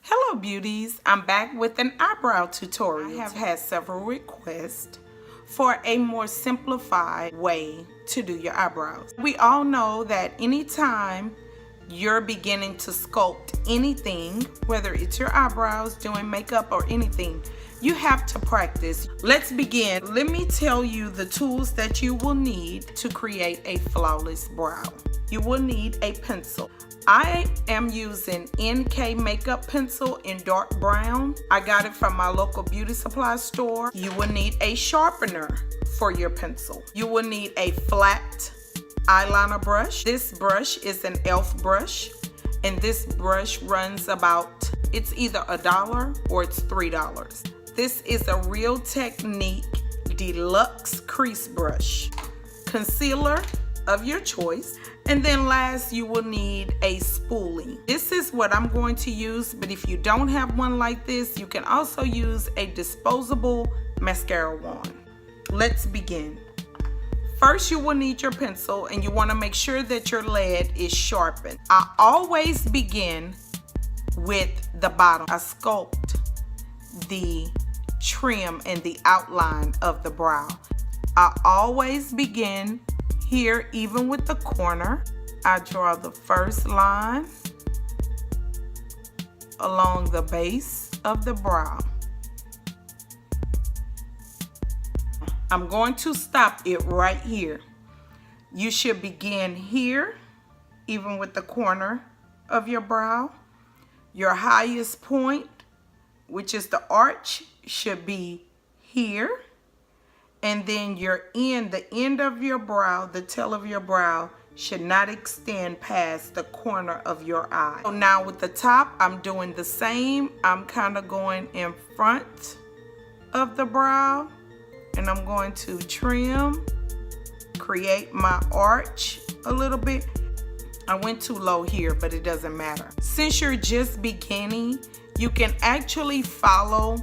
Hello beauties, I'm back with an eyebrow tutorial. I have had several requests for a more simplified way to do your eyebrows. We all know that anytime you're beginning to sculpt anything, whether it's your eyebrows, doing makeup or anything, you have to practice. Let's begin. Let me tell you the tools that you will need to create a flawless brow. You will need a pencil. I am using NK makeup pencil in dark brown. I got it from my local beauty supply store. You will need a sharpener for your pencil. You will need a flat eyeliner brush. This brush is an e.l.f. brush, and this brush runs about, it's either $1 or it's $3. This is a Real Technique deluxe crease brush. Concealer of your choice. And then last, you will need a spoolie. This is what I'm going to use, but if you don't have one like this, you can also use a disposable mascara wand. Let's begin. First, you will need your pencil, and you want to make sure that your lead is sharpened. I always begin with the bottom. I sculpt the trim and the outline of the brow. I always begin here, even with the corner. I draw the first line along the base of the brow. I'm going to stop it right here. You should begin here, even with the corner of your brow. Your highest point, which is the arch, should be here. And then the end of your brow, the tail of your brow, should not extend past the corner of your eye. So now with the top, I'm doing the same. I'm kind of going in front of the brow, and I'm going to trim, create my arch a little bit. I went too low here, but it doesn't matter. Since you're just beginning, you can actually follow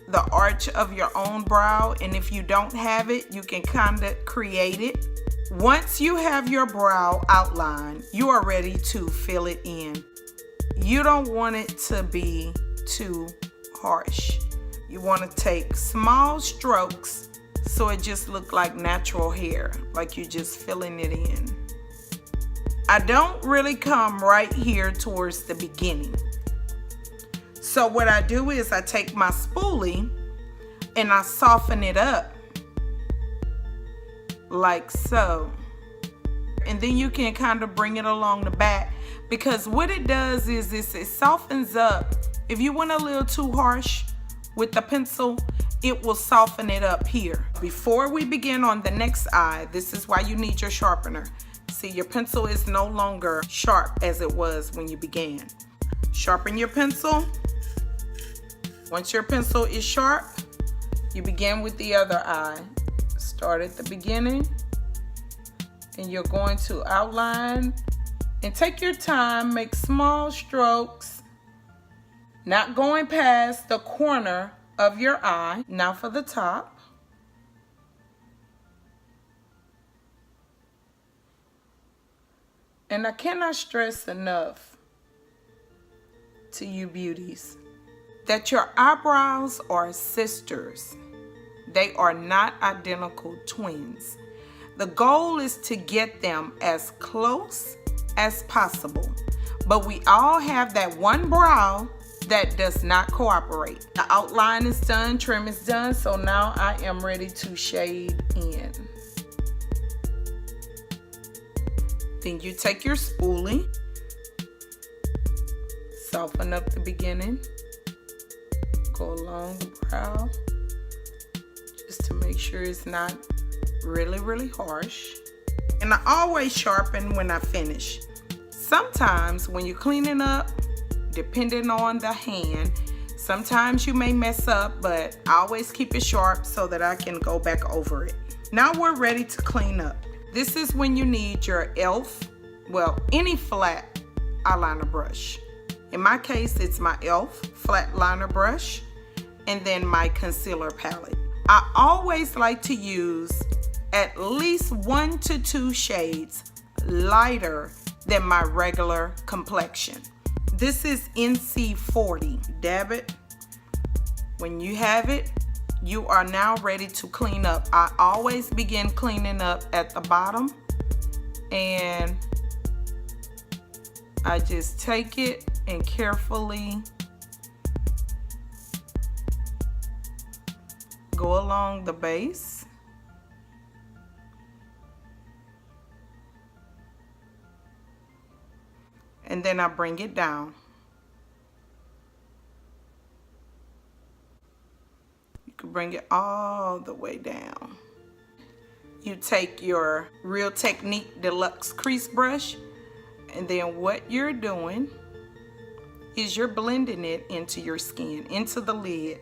the arch of your own brow, and if you don't have it, you can kind of create it. Once you have your brow outlined, you are ready to fill it in. You don't want it to be too harsh. You want to take small strokes so it just looks like natural hair, like you're just filling it in. I don't really come right here towards the beginning. So what I do is I take my spoolie and I soften it up like so. And then you can kind of bring it along the back, because what it does is it softens up. If you went a little too harsh with the pencil, it will soften it up here. Before we begin on the next eye, this is why you need your sharpener. See, your pencil is no longer sharp as it was when you began. Sharpen your pencil. Once your pencil is sharp, you begin with the other eye. Start at the beginning, and you're going to outline, and take your time, make small strokes, not going past the corner of your eye. Now for the top. And I cannot stress enough to you beauties that your eyebrows are sisters. They are not identical twins. The goal is to get them as close as possible, but we all have that one brow that does not cooperate. The outline is done, trim is done, so now I am ready to shade in. Then you take your spoolie, soften up the beginning, go along the brow just to make sure it's not really harsh. And I always sharpen when I finish. Sometimes when you're cleaning up, depending on the hand, sometimes you may mess up, but I always keep it sharp so that I can go back over it. Now we're ready to clean up. This is when you need your e.l.f., well, any flat eyeliner brush. In my case, it's my e.l.f. flat liner brush, and then my concealer palette. I always like to use at least 1 to 2 shades lighter than my regular complexion. This is NC40. Dab it. When you have it, you are now ready to clean up. I always begin cleaning up at the bottom, and I just take it and carefully go along the base. And then I bring it down. You can bring it all the way down. You take your Real Technique Deluxe Crease Brush, and then what you're doing is you're blending it into your skin, into the lid.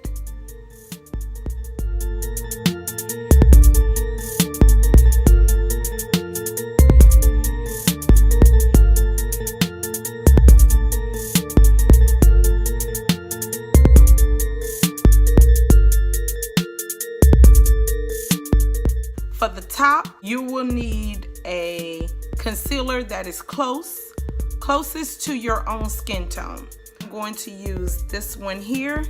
For the top, you will need a concealer that is closest to your own skin tone. I'm going to use this one here,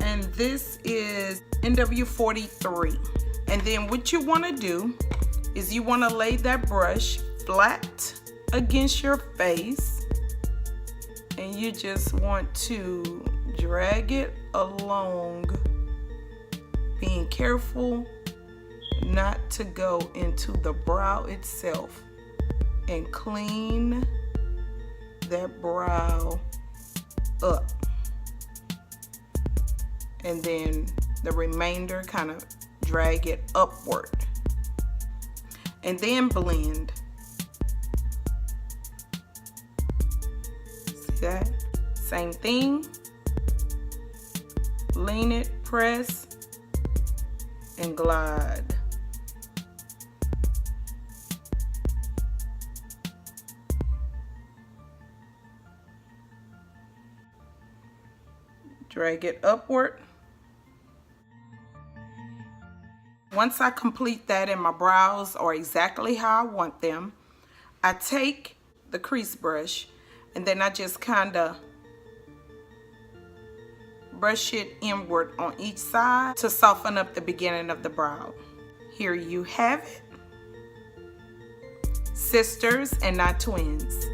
and this is NW43. And then what you want to do is you want to lay that brush flat against your face, and you just want to drag it along, being careful not to go into the brow itself, and clean that brow up. And then the remainder, kind of drag it upward, and then blend. See that? Same thing. Lean it, press, and glide. Drag it upward. Once I complete that and my brows are exactly how I want them, I take the crease brush and then I just kind of brush it inward on each side to soften up the beginning of the brow. Here you have it. Sisters and not twins.